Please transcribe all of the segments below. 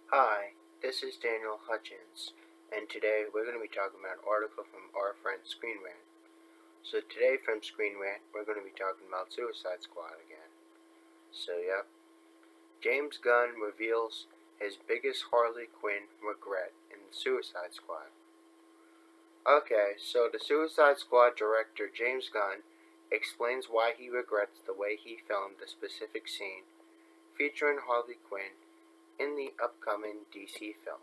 Hi, this is Daniel Hutchins, and today we're going to be talking about an article from our friend Screen Rant. So today from Screen Rant, we're going to be talking about Suicide Squad again. Yep. James Gunn reveals his biggest Harley Quinn regret in the Suicide Squad. Okay, so the Suicide Squad director James Gunn explains why he regrets the way he filmed the specific scene featuring Harley Quinn in the upcoming DC film.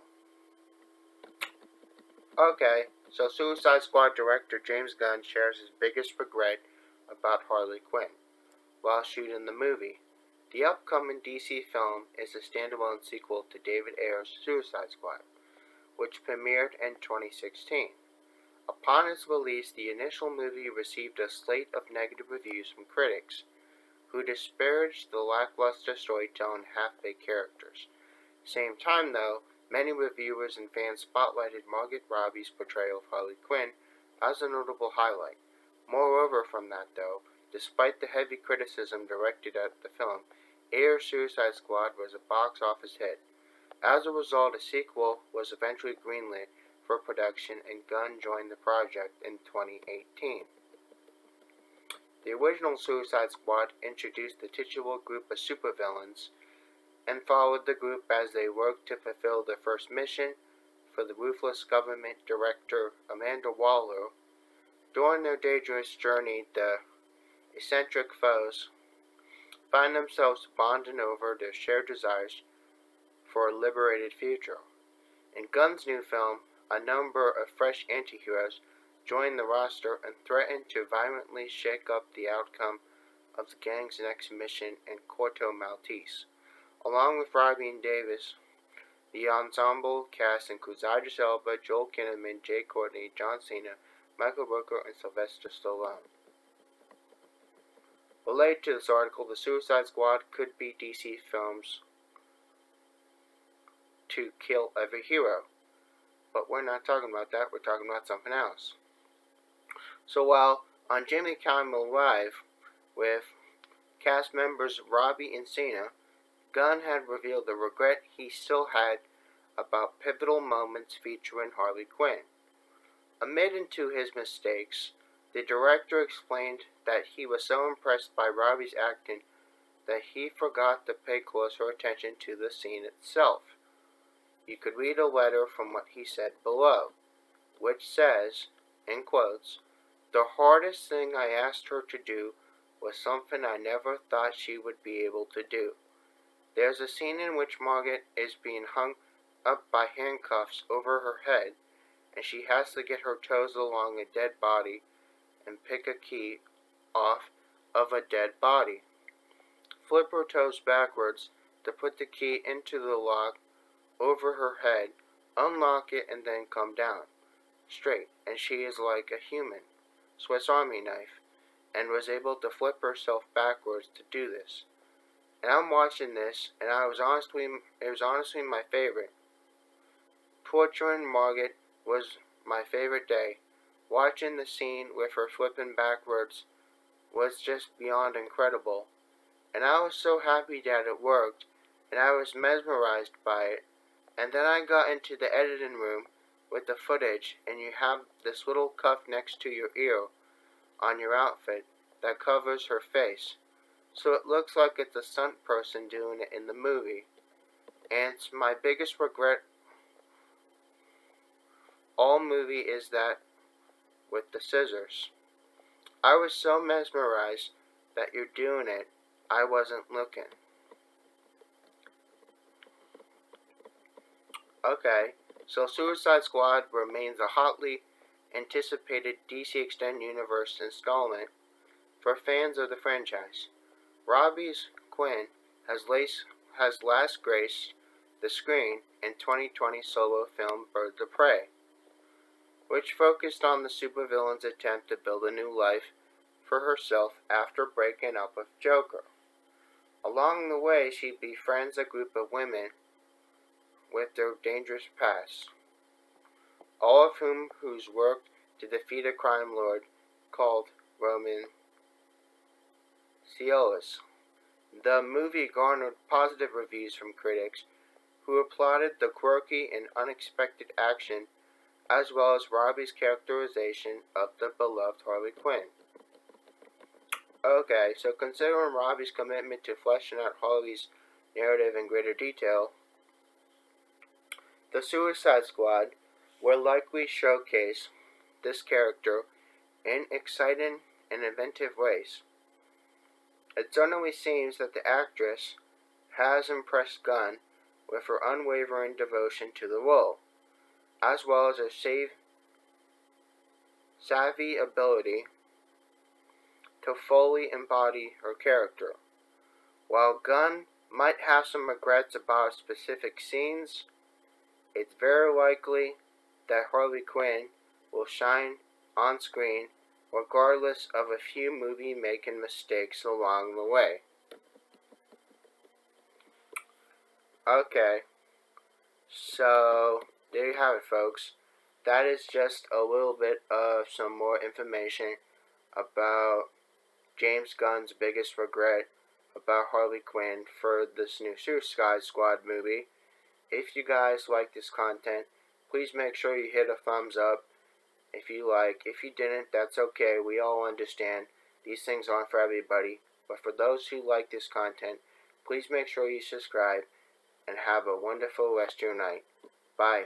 Okay, so Suicide Squad director James Gunn shares his biggest regret about Harley Quinn while shooting the movie. The upcoming DC film is a standalone sequel to David Ayer's Suicide Squad, which premiered in 2016. Upon its release, the initial movie received a slate of negative reviews from critics, who disparaged the lackluster storytelling and half-baked characters. Same time, though, many reviewers and fans spotlighted Margot Robbie's portrayal of Harley Quinn as a notable highlight. Moreover, from that though, despite the heavy criticism directed at the film, Ayer's Suicide Squad was a box office hit. As a result, a sequel was eventually greenlit for production, and Gunn joined the project in 2018. The original Suicide Squad introduced the titular group of supervillains and followed the group as they worked to fulfill their first mission for the ruthless government director Amanda Waller. During their dangerous journey, the eccentric foes find themselves bonding over their shared desires for a liberated future. In Gunn's new film, a number of fresh anti-heroes join the roster and threaten to violently shake up the outcome of the gang's next mission in Corto Maltese. Along with Robbie and Davis, the ensemble cast includes Idris Elba, Joel Kinnaman, Jai Courtney, John Cena, Michael Rooker, and Sylvester Stallone. Related to this article, the Suicide Squad could be DC Films' to kill every hero. But we're not talking about that, we're talking about something else. So while on Jimmy Kimmel Live with cast members Robbie and Cena, Gunn had revealed the regret he still had about pivotal moments featuring Harley Quinn. Admitting to his mistakes, the director explained that he was so impressed by Robbie's acting that he forgot to pay closer attention to the scene itself. You could read a letter from what he said below, which says, in quotes, "The hardest thing I asked her to do was something I never thought she would be able to do. There's a scene in which Margot is being hung up by handcuffs over her head, and she has to get her toes along a dead body and pick a key off of a dead body. Flip her toes backwards to put the key into the lock over her head, unlock it, and then come down straight, and she is like a human Swiss Army knife, and was able to flip herself backwards to do this. And I'm watching this, and it was honestly my favorite. Torturing Margot was my favorite day. Watching the scene with her flipping backwards was just beyond incredible. And I was so happy that it worked, and I was mesmerized by it. And then I got into the editing room with the footage, and you have this little cuff next to your ear on your outfit that covers her face. So it looks like it's a stunt person doing it in the movie. And it's my biggest regret all movie is that with the scissors. I was so mesmerized that you're doing it, I wasn't looking." Okay, so Suicide Squad remains a hotly anticipated DC Extended Universe installment for fans of the franchise. Robbie's Quinn has last graced the screen in 2020 solo film Birds of Prey, which focused on the supervillain's attempt to build a new life for herself after breaking up with Joker. Along the way, she befriends a group of women with their dangerous past, all of whose work to defeat a crime lord called Roman Ciolus. The movie garnered positive reviews from critics, who applauded the quirky and unexpected action as well as Robbie's characterization of the beloved Harley Quinn. Okay, so considering Robbie's commitment to fleshing out Harley's narrative in greater detail, the Suicide Squad will likely showcase this character in exciting and inventive ways. It certainly seems that the actress has impressed Gunn with her unwavering devotion to the role, as well as her savvy ability to fully embody her character. While Gunn might have some regrets about specific scenes, it's very likely that Harley Quinn will shine on screen regardless of a few movie-making mistakes along the way. Okay, so there you have it, folks. That is just a little bit of some more information about James Gunn's biggest regret about Harley Quinn for this new Suicide Squad movie. If you guys like this content, please make sure you hit a thumbs up. If you didn't, that's okay. We all understand. These things aren't for everybody. But for those who like this content, please make sure you subscribe and have a wonderful rest of your night. Bye.